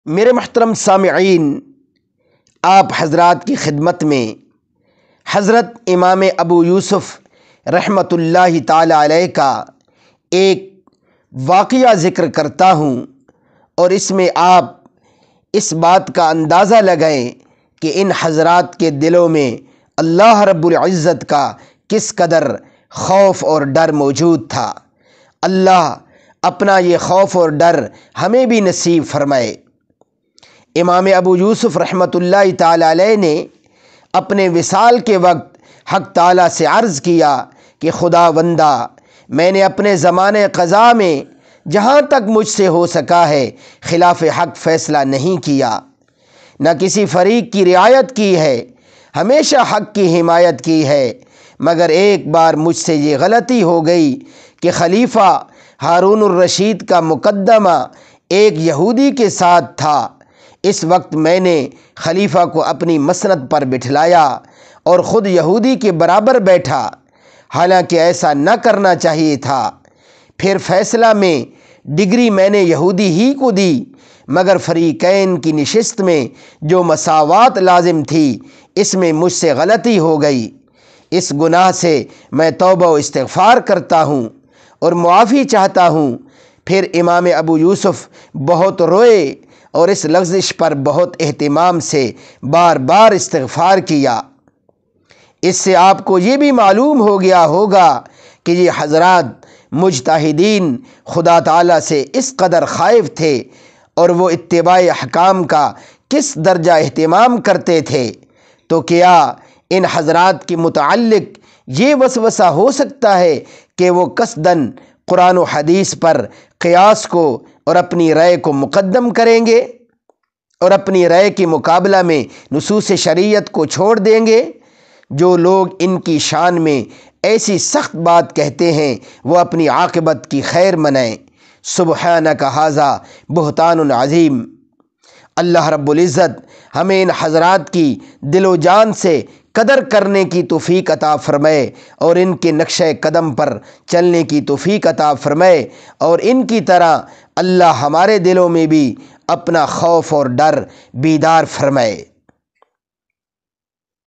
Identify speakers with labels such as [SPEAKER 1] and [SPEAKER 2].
[SPEAKER 1] میرے محترم سامعین، آپ حضرات کی خدمت میں حضرت امام ابو یوسف رحمۃ اللہ تعالی علیہ کا ایک واقعہ ذکر کرتا ہوں، اور اس میں آپ اس بات کا اندازہ لگائیں کہ ان حضرات کے دلوں میں اللہ رب العزت کا کس قدر خوف اور ڈر موجود تھا۔ اللہ اپنا یہ خوف اور ڈر ہمیں بھی نصیب فرمائے۔ امام ابو یوسف رحمۃ اللہ تعالی علیہ نے اپنے وصال کے وقت حق تعالیٰ سے عرض کیا کہ خدا بندہ، میں نے اپنے زمانے قضا میں جہاں تک مجھ سے ہو سکا ہے خلاف حق فیصلہ نہیں کیا، نہ کسی فریق کی رعایت کی ہے، ہمیشہ حق کی حمایت کی ہے، مگر ایک بار مجھ سے یہ غلطی ہو گئی کہ خلیفہ ہارون الرشید کا مقدمہ ایک یہودی کے ساتھ تھا۔ اس وقت میں نے خلیفہ کو اپنی مسند پر بٹھلایا اور خود یہودی کے برابر بیٹھا، حالانکہ ایسا نہ کرنا چاہیے تھا۔ پھر فیصلہ میں ڈگری میں نے یہودی ہی کو دی، مگر فریقین کی نشست میں جو مساوات لازم تھی اس میں مجھ سے غلطی ہو گئی۔ اس گناہ سے میں توبہ و استغفار کرتا ہوں اور معافی چاہتا ہوں۔ پھر امام ابو یوسف بہت روئے اور اس لغزش پر بہت اہتمام سے بار بار استغفار کیا۔ اس سے آپ کو یہ بھی معلوم ہو گیا ہوگا کہ یہ حضرات مجتہدین خدا تعالیٰ سے اس قدر خائف تھے اور وہ اتباع احکام کا کس درجہ اہتمام کرتے تھے۔ تو کیا ان حضرات کے متعلق یہ وسوسہ ہو سکتا ہے کہ وہ قصداً قرآن و حدیث پر قیاس کو اور اپنی رائے کو مقدم کریں گے اور اپنی رائے کے مقابلہ میں نصوص شریعت کو چھوڑ دیں گے؟ جو لوگ ان کی شان میں ایسی سخت بات کہتے ہیں وہ اپنی عاقبت کی خیر منائیں۔ سبحانک ھذا بہتان عظیم۔ اللہ رب العزت ہمیں ان حضرات کی دل و جان سے قدر کرنے کی توفیق عطا فرمائے اور ان کے نقشہ قدم پر چلنے کی توفیق عطا فرمائے، اور ان کی طرح اللہ ہمارے دلوں میں بھی اپنا خوف اور ڈر بیدار فرمائے۔